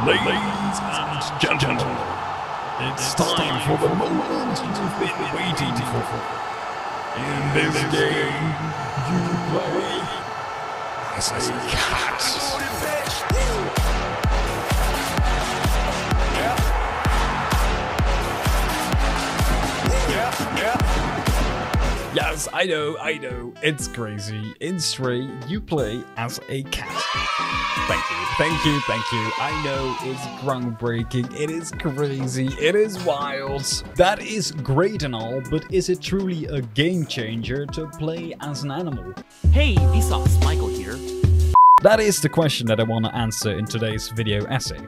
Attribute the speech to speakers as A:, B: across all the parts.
A: Ladies and gentlemen, it's time for the moment you've been waiting for. In this game, you play as a cat. Yes, I know, it's crazy. In Stray, you play as a cat. Thank you. I know it's groundbreaking, it is crazy, it is wild. That is great and all, but is it truly a game changer to play as an animal?
B: Hey, Vsauce, Michael here.
A: That is the question that I want to answer in today's video essay.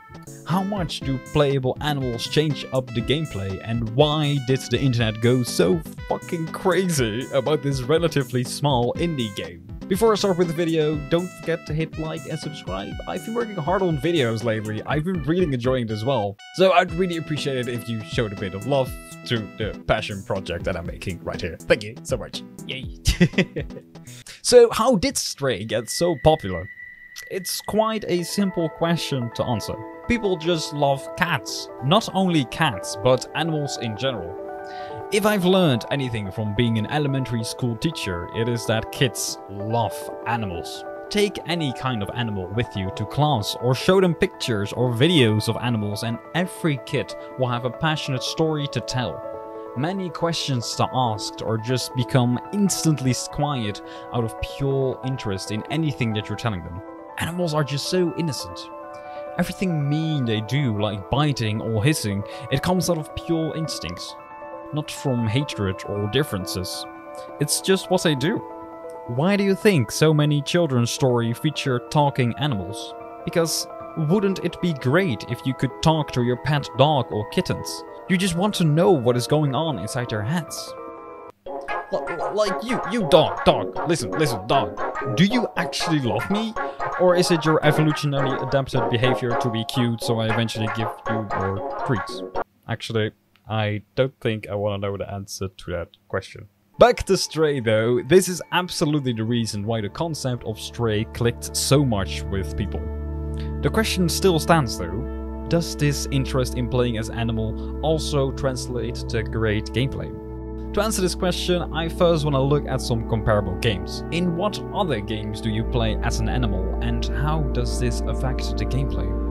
A: How much do playable animals change up the gameplay, and why did the internet go so fucking crazy about this relatively small indie game? Before I start with the video, don't forget to hit like and subscribe. I've been working hard on videos lately, I've been really enjoying it as well. So I'd really appreciate it if you showed a bit of love to the passion project that I'm making right here. Thank you so much. Yay. So how did Stray get so popular? It's quite a simple question to answer. People just love cats. Not only cats, but animals in general. If I've learned anything from being an elementary school teacher, it is that kids love animals. Take any kind of animal with you to class, or show them pictures or videos of animals, and every kid will have a passionate story to tell. Many questions to ask, or just become instantly quiet out of pure interest in anything that you're telling them. Animals are just so innocent. Everything mean they do, like biting or hissing, it comes out of pure instincts. Not from hatred or differences. It's just what they do. Why do you think so many children's stories feature talking animals? Because wouldn't it be great if you could talk to your pet dog or kittens? You just want to know what is going on inside their heads. Like you dog, listen, dog. Do you actually love me? Or is it your evolutionarily adapted behavior to be cute, so I eventually give you more treats? Actually, I don't think I want to know the answer to that question. Back to Stray though, this is absolutely the reason why the concept of Stray clicked so much with people. The question still stands though, does this interest in playing as animal also translate to great gameplay? To answer this question, I first want to look at some comparable games. In what other games do you play as an animal, and how does this affect the gameplay?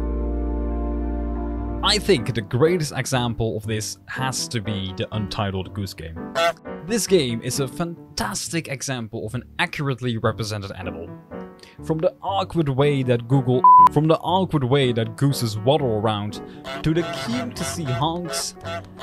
A: I think the greatest example of this has to be the Untitled Goose game. This game is a fantastic example of an accurately represented animal. From the awkward way that gooses waddle around, to the cutesy honks,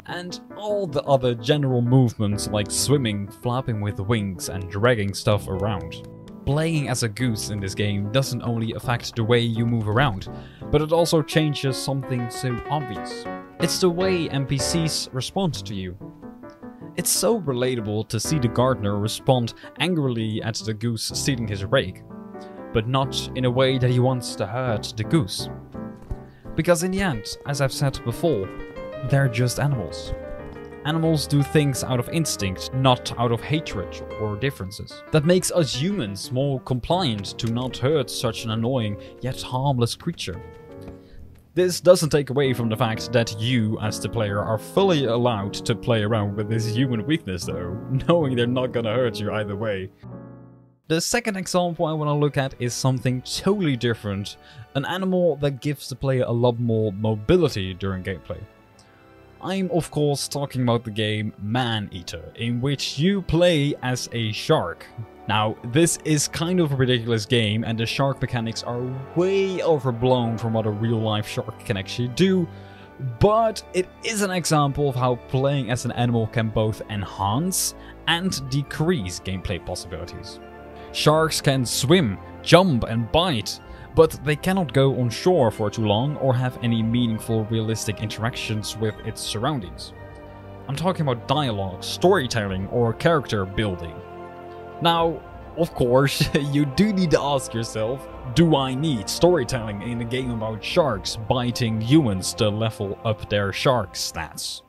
A: and all the other general movements like swimming, flapping with wings, and dragging stuff around. Playing as a goose in this game doesn't only affect the way you move around, but it also changes something so obvious. It's the way NPCs respond to you. It's so relatable to see the gardener respond angrily at the goose stealing his rake, but not in a way that he wants to hurt the goose. Because in the end, as I've said before, they're just animals. Animals do things out of instinct, not out of hatred or differences. That makes us humans more compliant to not hurt such an annoying yet harmless creature. This doesn't take away from the fact that you, as the player, are fully allowed to play around with this human weakness though, knowing they're not gonna hurt you either way. The second example I want to look at is something totally different, an animal that gives the player a lot more mobility during gameplay. I'm of course talking about the game Maneater, in which you play as a shark. Now, this is kind of a ridiculous game, and the shark mechanics are way overblown from what a real-life shark can actually do, but it is an example of how playing as an animal can both enhance and decrease gameplay possibilities. Sharks can swim, jump and bite, but they cannot go on shore for too long or have any meaningful realistic interactions with its surroundings. I'm talking about dialogue, storytelling or character building. Now, of course, you do need to ask yourself, do I need storytelling in a game about sharks biting humans to level up their shark stats?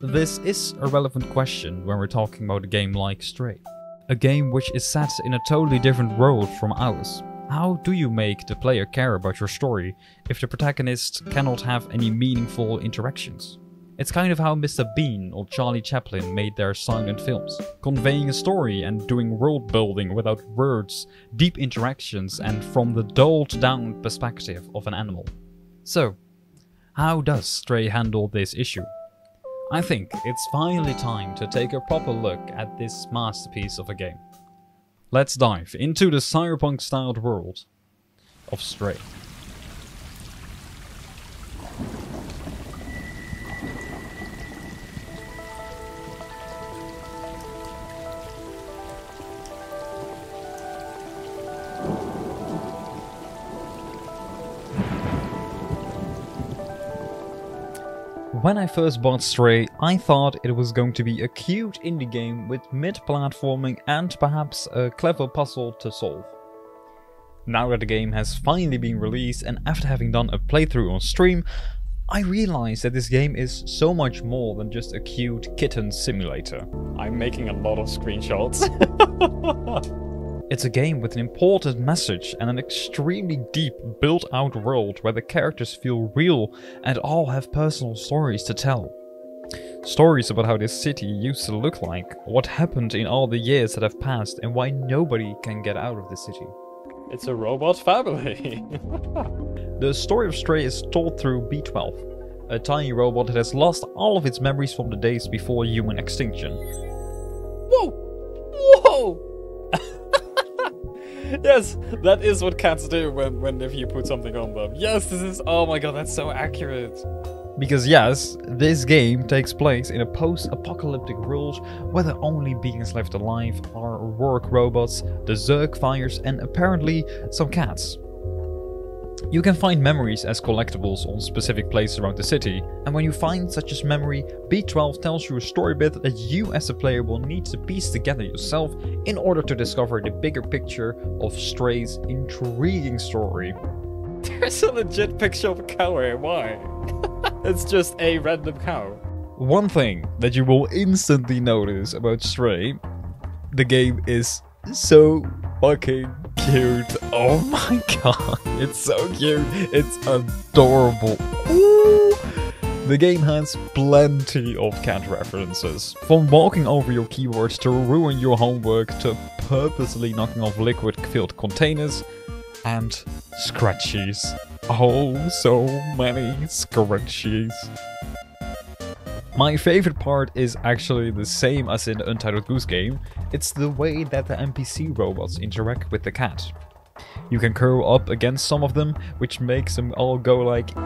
A: This is a relevant question when we're talking about a game like Stray. A game which is set in a totally different world from ours. How do you make the player care about your story if the protagonist cannot have any meaningful interactions? It's kind of how Mr. Bean or Charlie Chaplin made their silent films, conveying a story and doing world building without words, deep interactions, and from the dulled down perspective of an animal. So, how does Stray handle this issue? I think it's finally time to take a proper look at this masterpiece of a game. Let's dive into the cyberpunk-styled world of Stray. When I first bought Stray, I thought it was going to be a cute indie game with mid-platforming and perhaps a clever puzzle to solve. Now that the game has finally been released and after having done a playthrough on stream, I realized that this game is so much more than just a cute kitten simulator. I'm making a lot of screenshots. It's a game with an important message and an extremely deep, built-out world where the characters feel real and all have personal stories to tell. Stories about how this city used to look like, what happened in all the years that have passed, and why nobody can get out of the city.
C: It's a robot family.
A: The story of Stray is told through B12, a tiny robot that has lost all of its memories from the days before human extinction.
C: Whoa! Whoa! Yes, that is what cats do when if you put something on them. Yes, this is, oh my god, that's so accurate.
A: Because yes, this game takes place in a post-apocalyptic world where the only beings left alive are work robots, the Zerg fires, and apparently some cats. You can find memories as collectibles on specific places around the city, and when you find such a memory, B12 tells you a story bit that you as a player will need to piece together yourself in order to discover the bigger picture of Stray's intriguing story.
C: There's a legit picture of a cow here, why? It's just a random cow.
A: One thing that you will instantly notice about Stray, the game is so fucking cute. Oh my god, it's so cute. It's adorable. Ooh. The game has plenty of cat references. From walking over your keyboard to ruin your homework to purposely knocking off liquid-filled containers and scratchies. Oh, so many scratchies. My favorite part is actually the same as in the Untitled Goose game. It's the way that the NPC robots interact with the cat. You can curl up against some of them, which makes them all go like...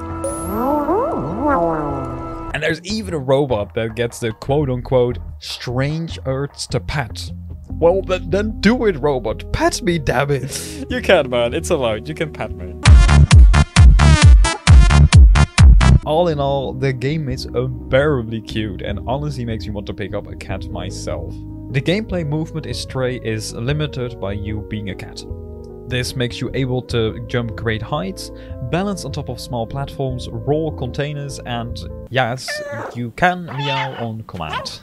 A: And there's even a robot that gets the quote-unquote strange urge to pet. Well, then do it, robot. Pet me, damn it.
C: You can, man. It's allowed. You can pet me.
A: All in all, the game is unbearably cute and honestly makes me want to pick up a cat myself. The gameplay movement in Stray is limited by you being a cat. This makes you able to jump great heights, balance on top of small platforms, roll containers, and yes, you can meow on command.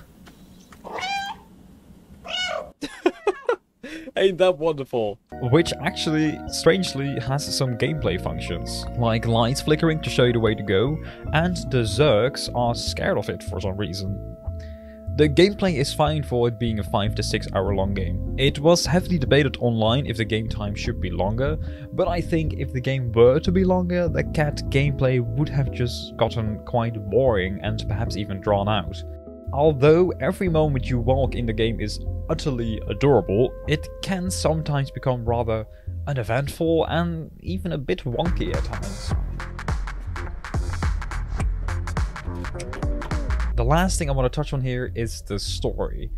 C: Ain't that wonderful?
A: Which actually, strangely, has some gameplay functions, like lights flickering to show you the way to go, and the Zergs are scared of it for some reason. The gameplay is fine for it being a 5 to 6 hour long game. It was heavily debated online if the game time should be longer, but I think if the game were to be longer, the cat gameplay would have just gotten quite boring and perhaps even drawn out. Although every moment you walk in the game is utterly adorable, it can sometimes become rather uneventful and even a bit wonky at times. The last thing I want to touch on here is the story.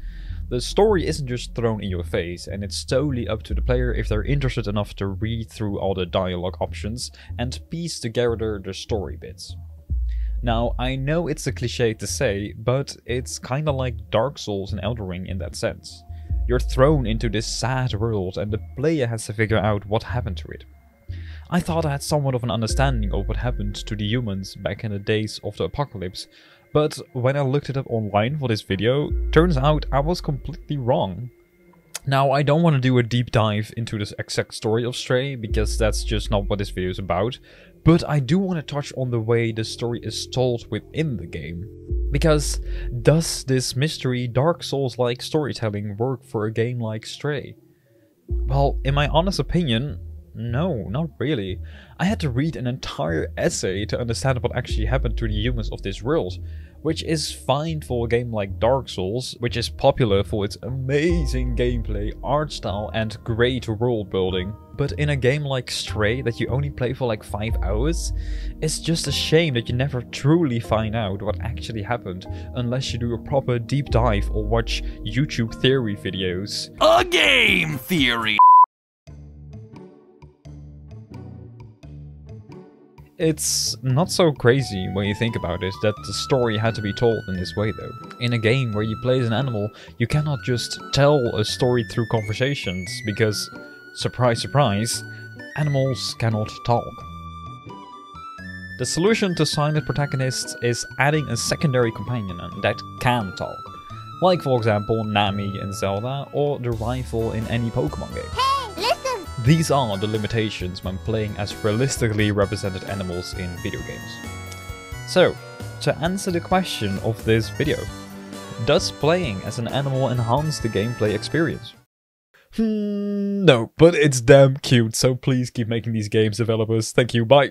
A: The story isn't just thrown in your face, and it's totally up to the player if they're interested enough to read through all the dialogue options and piece together the story bits. Now, I know it's a cliche to say, but it's kinda like Dark Souls and Elden Ring in that sense. You're thrown into this sad world and the player has to figure out what happened to it. I thought I had somewhat of an understanding of what happened to the humans back in the days of the apocalypse, but when I looked it up online for this video, turns out I was completely wrong. Now, I don't want to do a deep dive into this exact story of Stray, because that's just not what this video is about, but I do want to touch on the way the story is told within the game. Because does this mystery Dark Souls-like storytelling work for a game like Stray? Well, in my honest opinion, no, not really. I had to read an entire essay to understand what actually happened to the humans of this world, which is fine for a game like Dark Souls, which is popular for its amazing gameplay, art style and great world building. But in a game like Stray that you only play for like 5 hours, it's just a shame that you never truly find out what actually happened unless you do a proper deep dive or watch YouTube theory videos.
B: A game theory!
A: It's not so crazy when you think about it that the story had to be told in this way though. In a game where you play as an animal, you cannot just tell a story through conversations because, surprise surprise, animals cannot talk. The solution to silent protagonists is adding a secondary companion that can talk. Like for example Nami in Zelda or the rifle in any Pokemon game.
D: Hey, listen!
A: These are the limitations when playing as realistically represented animals in video games. So, to answer the question of this video, does playing as an animal enhance the gameplay experience? No, but it's damn cute, so please keep making these games, developers. Thank you, bye!